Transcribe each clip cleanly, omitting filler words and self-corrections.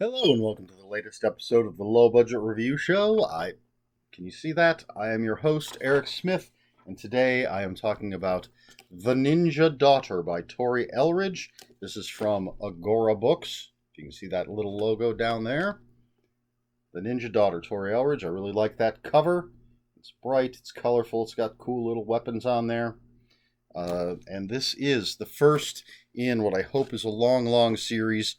Hello and welcome to the latest episode of the Low Budget Review Show. Can you see that? I am your host, Eric Smith, and today I am talking about The Ninja Daughter by Tori Eldridge. This is from Agora Books. You can see that little logo down there. The Ninja Daughter, Tori Eldridge. I really like that cover. It's bright, it's colorful, it's got cool little weapons on there. And this is the first in what I hope is a long series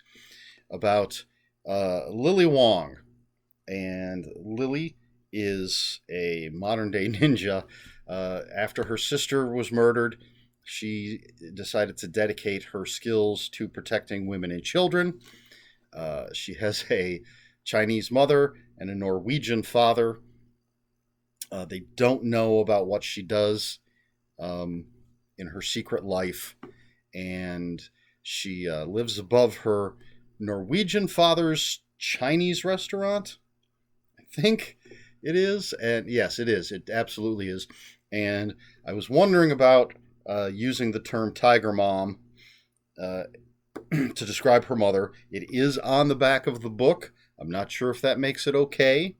about Lily Wong. And Lily is a modern day ninja. After her sister was murdered, she decided to dedicate her skills to protecting women and children. She has a Chinese mother and a Norwegian father. They don't know about what she does in her secret life, and she lives above her Norwegian father's Chinese restaurant, I think it is. And yes, it is. It absolutely is. And I was wondering about using the term Tiger Mom to describe her mother. It is on the back of the book. I'm not sure if that makes it okay,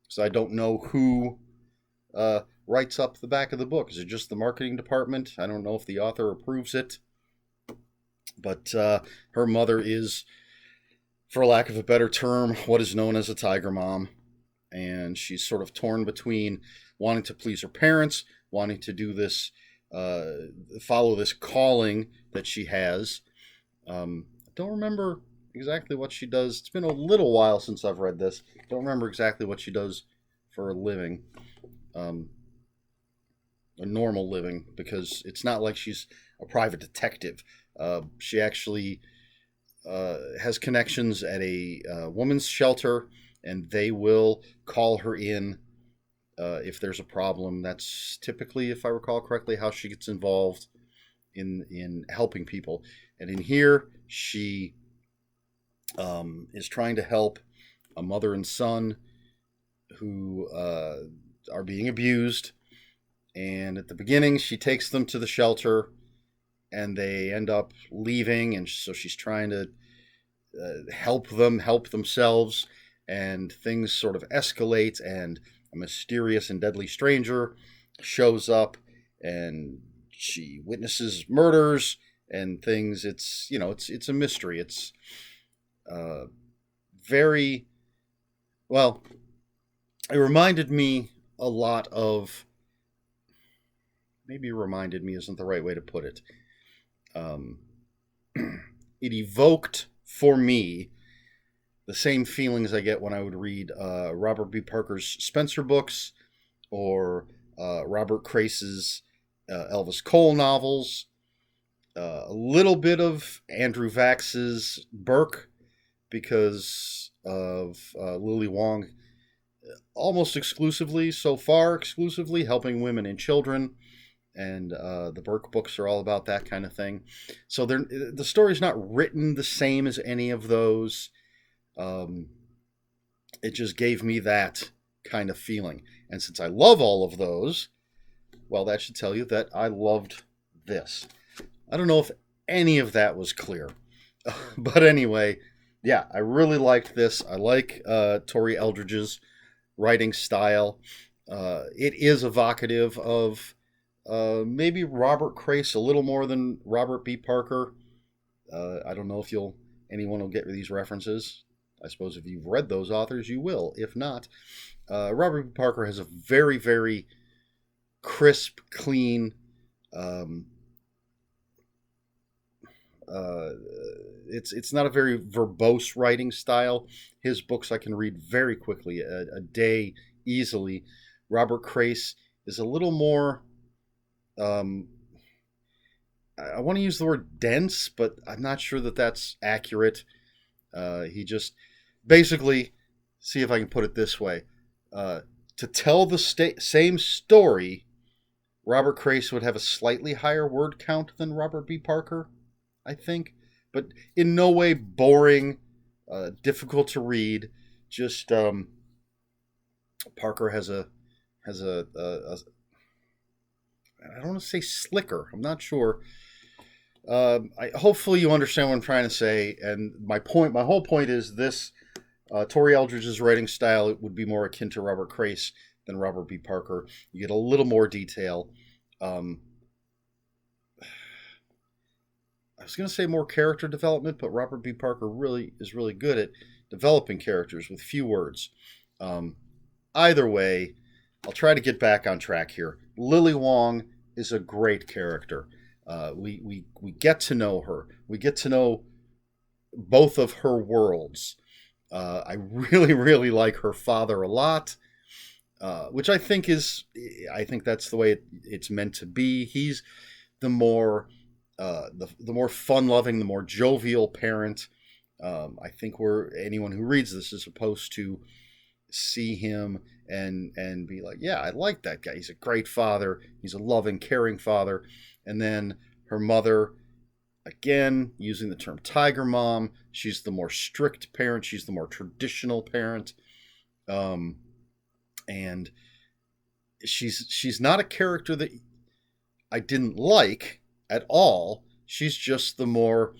because I don't know who writes up the back of the book. Is it just the marketing department? I don't know if the author approves it. But her mother is, for lack of a better term, what is known as a Tiger Mom. And she's sort of torn between wanting to please her parents, wanting to do this, follow this calling that she has. I don't remember exactly what she does. It's been a little while since I've read this. Don't remember exactly what she does for a living. A normal living, because it's not like she's a private detective. She actually has connections at a women's shelter, and they will call her in if there's a problem. That's typically, if I recall correctly, how she gets involved in helping people. And in here, she is trying to help a mother and son who are being abused. And at the beginning, she takes them to the shelter, and they end up leaving, and so she's trying to help themselves, and things sort of escalate, and a mysterious and deadly stranger shows up, and she witnesses murders and things. It's a mystery. It's very well. It reminded me a lot of. Maybe reminded me isn't the right way to put it. It evoked for me the same feelings I get when I would read Robert B. Parker's Spencer books, or Robert Crace's Elvis Cole novels, a little bit of Andrew Vax's Burke, because of Lily Wong, almost exclusively, so far exclusively, helping women and children. And the Burke books are all about that kind of thing. So the story's not written the same as any of those. It just gave me that kind of feeling. And since I love all of those, well, that should tell you that I loved this. I don't know if any of that was clear. But anyway, yeah, I really liked this. I like Tori Eldridge's writing style. It is evocative of maybe Robert Crace a little more than Robert B. Parker. I don't know if anyone will get these references. I suppose if you've read those authors, you will. If not, Robert B. Parker has a very crisp, clean. It's not a very verbose writing style. His books I can read very quickly, a day easily. Robert Crace is a little more. I want to use the word dense, but I'm not sure that that's accurate. He just basically, see if I can put it this way. To tell the same story, Robert Crace would have a slightly higher word count than Robert B. Parker, I think. But in no way boring, difficult to read. Just Parker has a I don't want to say slicker. I'm not sure. Hopefully you understand what I'm trying to say. And my whole point is this Tori Eldridge's writing style would be more akin to Robert Crace than Robert B. Parker. You get a little more detail. Um, I was going to say more character development, but Robert B. Parker really is really good at developing characters with few words. Um, Either way, I'll try to get back on track here. Lily Wong is a great character. We get to know her. We get to know both of her worlds. I really, really like her father a lot, which I think that's the way it's meant to be. He's the more, the more fun-loving, the more jovial parent. I think anyone who reads this is supposed to see him and be like, yeah, I like that guy. He's a great father. He's a loving, caring father. And then her mother, again, using the term tiger mom, she's the more strict parent. She's the more traditional parent. And she's not a character that I didn't like at all. She's just the more,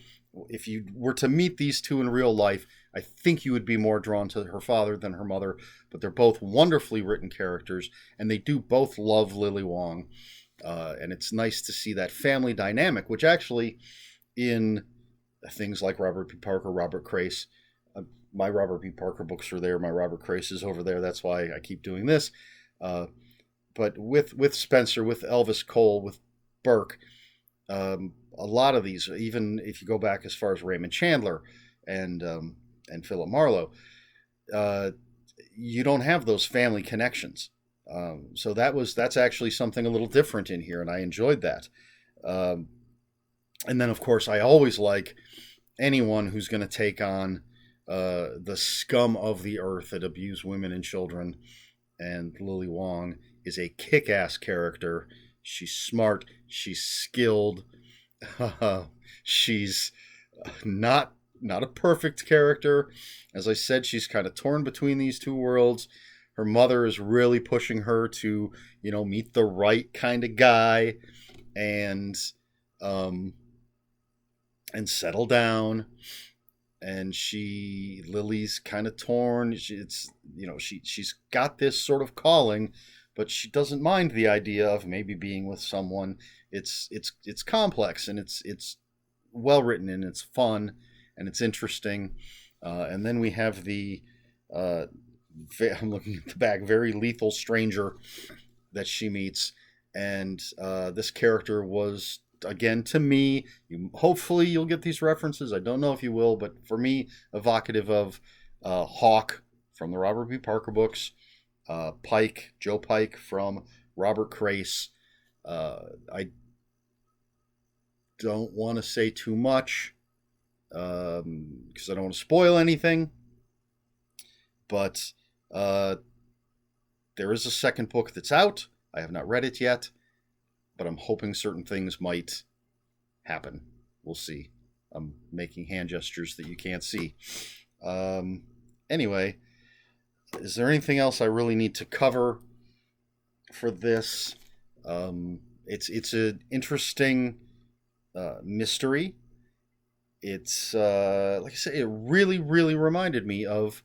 if you were to meet these two in real life, I think you would be more drawn to her father than her mother, but they're both wonderfully written characters, and they do both love Lily Wong. And it's nice to see that family dynamic, which actually, in things like Robert P. Parker, Robert Crace, my Robert P. Parker books are there, my Robert Crace is over there. That's why I keep doing this. But with Spencer, with Elvis Cole, with Burke, a lot of these, even if you go back as far as Raymond Chandler and Philip Marlowe, you don't have those family connections. So that's actually something a little different in here, and I enjoyed that. And then, of course, I always like anyone who's going to take on the scum of the earth that abuse women and children. And Lily Wong is a kick-ass character. She's smart. She's skilled. She's not a perfect character. As I said, she's kind of torn between these two worlds. Her mother is really pushing her to, meet the right kind of guy and settle down. And Lily's kind of torn. She's got this sort of calling, but she doesn't mind the idea of maybe being with someone. It's complex, and it's well written, and it's fun, and it's interesting. And then we have I'm looking at the back, very lethal stranger that she meets, and this character was, again, to me, hopefully you'll get these references. I don't know if you will, but for me, evocative of Hawk from the Robert B. Parker books, Joe Pike from Robert Crace. I don't want to say too much because I don't want to spoil anything, but there is a second book that's out. I have not read it yet, but I'm hoping certain things might happen. We'll see. I'm making hand gestures that you can't see. Anyway, is there anything else I really need to cover for this? It's an interesting mystery. It's like I say, it really, really reminded me of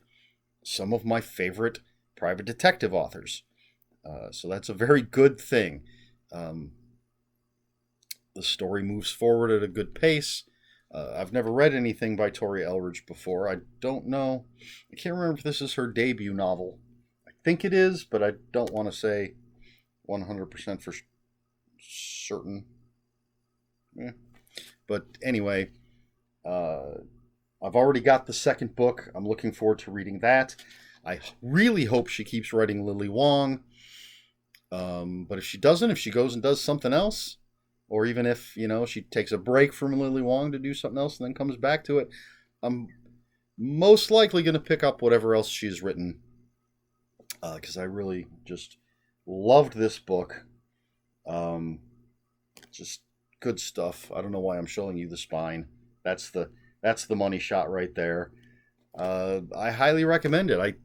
some of my favorite private detective authors. So that's a very good thing. The story moves forward at a good pace. I've never read anything by Tori Eldridge before. I don't know. I can't remember if this is her debut novel. I think it is, but I don't want to say 100% for certain. Yeah. But anyway, I've already got the second book. I'm looking forward to reading that. I really hope she keeps writing Lily Wong. But if she doesn't, if she goes and does something else, or even if, she takes a break from Lily Wong to do something else and then comes back to it, I'm most likely going to pick up whatever else she's written, because I really just loved this book. Just good stuff. I don't know why I'm showing you the spine. That's the money shot right there. I highly recommend it. I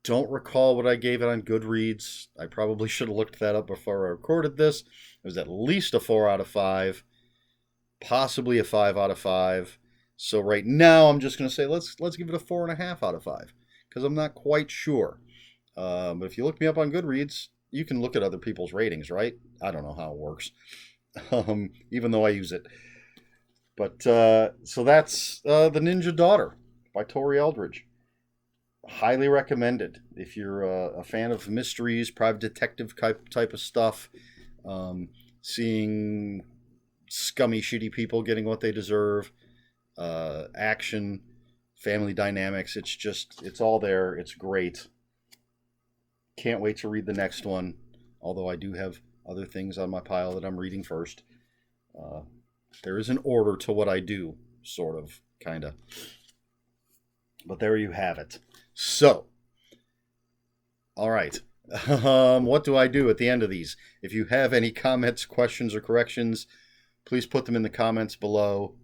don't recall what I gave it on Goodreads. I probably should have looked that up before I recorded this. It was at least a 4 out of 5, possibly a 5 out of 5. So right now, I'm just going to say let's give it a 4.5 out of 5 because I'm not quite sure. But if you look me up on Goodreads, you can look at other people's ratings, right? I don't know how it works, even though I use it. But so that's The Ninja Daughter by Tori Eldridge. Highly recommended if you're a fan of mysteries, private detective type of stuff, seeing scummy, shitty people getting what they deserve, action, family dynamics. It's all there. It's great. Can't wait to read the next one, although I do have other things on my pile that I'm reading first. There is an order to what I do, sort of, kind of. But there you have it. So, all right. What do I do at the end of these? If you have any comments, questions, or corrections, please put them in the comments below.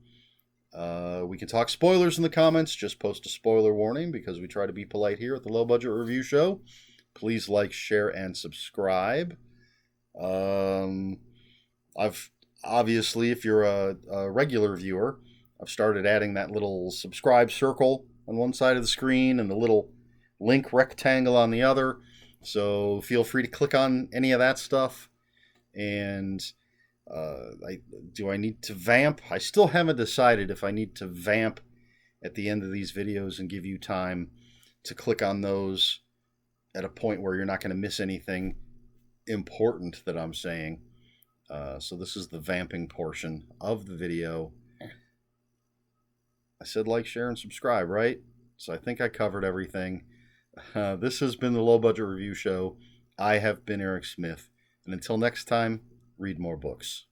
We can talk spoilers in the comments. Just post a spoiler warning because we try to be polite here at the Low Budget Review Show. Please like, share, and subscribe. I've obviously, if you're a regular viewer, I've started adding that little subscribe circle on one side of the screen and the little link rectangle on the other. So feel free to click on any of that stuff. And do I need to vamp? I still haven't decided if I need to vamp at the end of these videos and give you time to click on those at a point where you're not going to miss anything important that I'm saying. So this is the vamping portion of the video. I said like, share, and subscribe, right? So I think I covered everything. This has been the Low Budget Review Show. I have been Eric Smith. And until next time, read more books.